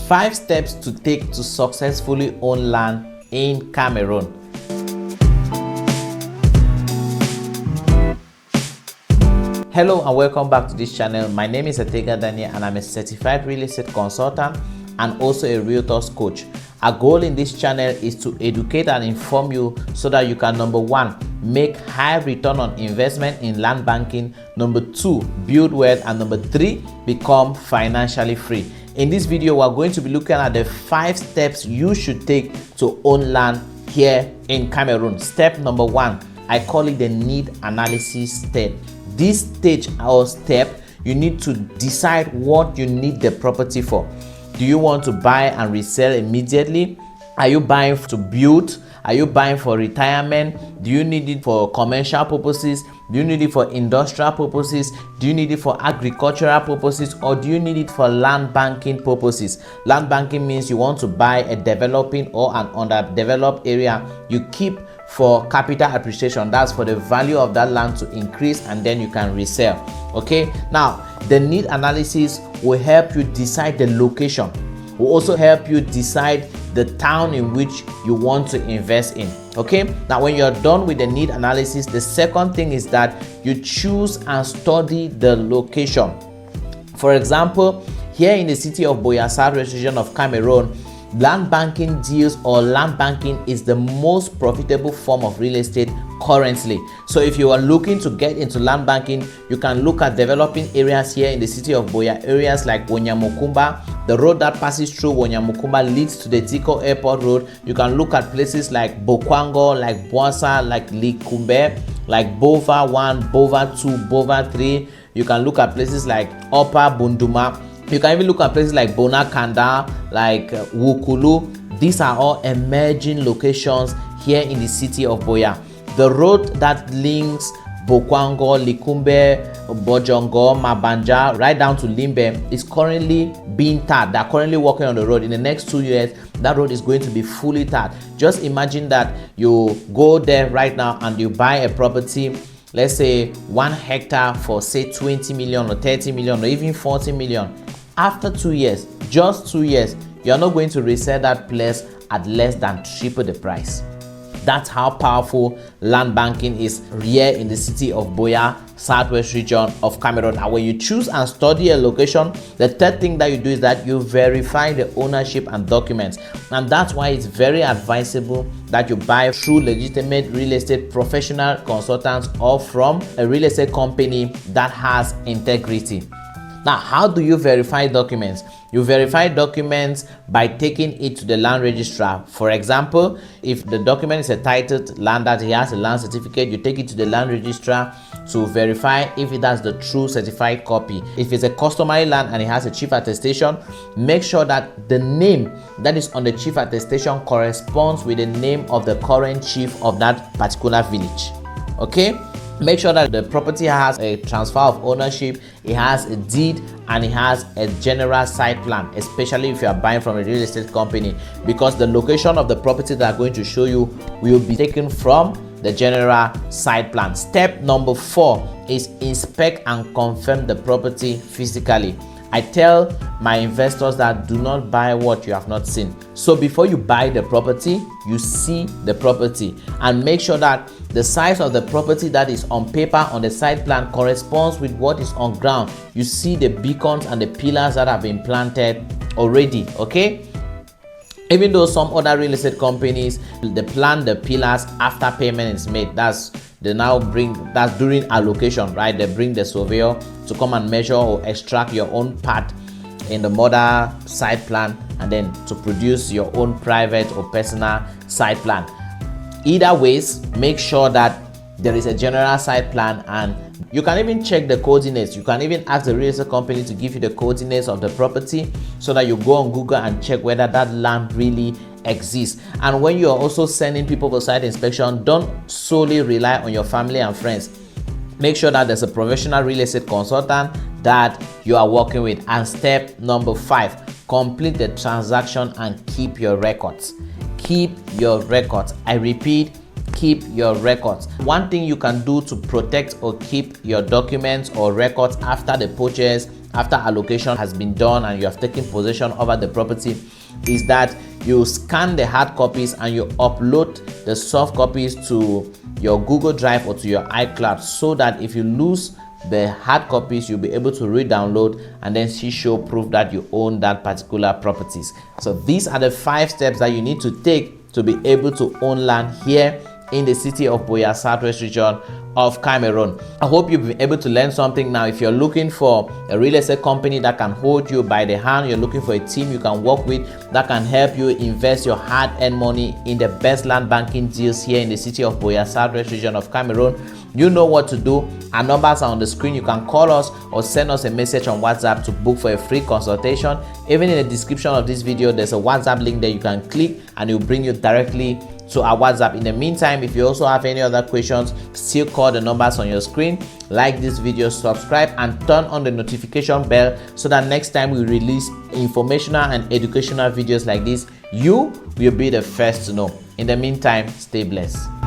5 steps to take to successfully own land in Cameroon. Hello and welcome back to this channel. My name is Ategha Daniel and I'm a certified real estate consultant and also a realtors coach. Our goal in this channel is to educate and inform you so that you can, number 1, make high return on investment in land banking, number 2, build wealth, and number 3, become financially free. In this video, we're going to be looking at the 5 steps you should take to own land here in Cameroon. Step number 1, I call it the need analysis step. This stage or step, you need to decide what you need the property for. Do you want to buy and resell immediately? Are you buying to build? Are you buying for retirement? Do you need it for commercial purposes? Do you need it for industrial purposes? Do you need it for agricultural purposes? Or do you need it for land banking purposes? Land banking means you want to buy a developing or an underdeveloped area you keep for capital appreciation. That's for the value of that land to increase and then you can resell. Okay, now the need analysis will help you decide the location, will also help you decide the town in which you want to invest in. Okay, now when you're done with the need analysis, the second thing is that you choose and study the location. For example, here in the city of Buea, southwest region of Cameroon, land banking deals or land banking is the most profitable form of real estate currently. So if you are looking to get into land banking, you can look at developing areas here in the city of Buea, areas like Wunya Mukumba. The road that passes through Wunya Mukumba leads to the Tico Airport Road. You can look at places like Bojungo, like Buea, like Likumbe, like Bova 1, Bova 2, Bova 3. You can look at places like Upper Bunduma. You can even look at places like Bonakanda, like Wukulu. These are all emerging locations here in the city of Buea. The road that links Bokwango, Likumbe, Bojungo, Mabanja, right down to Limbe is currently being tarred. They're currently working on the road. In the next 2 years, that road is going to be fully tarred. Just imagine that you go there right now and you buy a property, let's say 1 hectare for say 20 million or 30 million or even 40 million. After 2 years, just 2 years, you're not going to resell that place at less than triple the price. That's how powerful land banking is here in the city of Buea, southwest region of Cameroon. And when you choose and study a location, the third thing that you do is that you verify the ownership and documents. And that's why it's very advisable that you buy through legitimate real estate professional consultants or from a real estate company that has integrity. Now, how do you verify documents? You verify documents by taking it to the land registrar. For example, if the document is a titled land that he has a land certificate, you take it to the land registrar to verify if it has the true certified copy. If it's a customary land and it has a chief attestation, make sure that the name that is on the chief attestation corresponds with the name of the current chief of that particular village. Okay? Make sure that the property has a transfer of ownership, it has a deed, and it has a general site plan, especially if you are buying from a real estate company, because the location of the property that I'm going to show you will be taken from the general site plan. Step number 4 is inspect and confirm the property physically. I tell my investors that do not buy what you have not seen. So before you buy the property, you see the property and make sure that the size of the property that is on paper on the site plan corresponds with what is on ground. You see the beacons and the pillars that have been planted already, okay? Even though some other real estate companies, they plant the pillars after payment is made. That's during allocation, right? They bring the surveyor to come and measure or extract your own part in the mother site plan and then to produce your own private or personal site plan. Either ways, make sure that there is a general site plan, and you can even check the coordinates. You can even ask the real estate company to give you the coordinates of the property so that you go on Google and check whether that land really exists. And when you are also sending people for site inspection, don't solely rely on your family and friends. Make sure that there's a professional real estate consultant that you are working with. And step number 5, complete the transaction and keep your records. Keep your records. I repeat, keep your records. One thing you can do to protect or keep your documents or records after the purchase after allocation has been done and you have taken possession over the property is that you scan the hard copies and you upload the soft copies to your Google Drive or to your iCloud, so that if you lose the hard copies, you'll be able to re-download and then show proof that you own that particular properties. So these are the 5 steps that you need to take to be able to own land here in the city of Buea, Southwest region of Cameroon. I hope you've been able to learn something. Now, if you're looking for a real estate company that can hold you by the hand, you're looking for a team you can work with that can help you invest your hard-earned money in the best land banking deals here in the city of Buea, Southwest region of Cameroon, you know what to do. Our numbers are on the screen. You can call us or send us a message on WhatsApp to book for a free consultation. Even in the description of this video, there's a WhatsApp link that you can click and it will bring you directly to our WhatsApp. In the meantime, if you also have any other questions, still call the numbers on your screen. Like this video, subscribe, and turn on the notification bell so that next time we release informational and educational videos like this, you will be the first to know. In the meantime, stay blessed.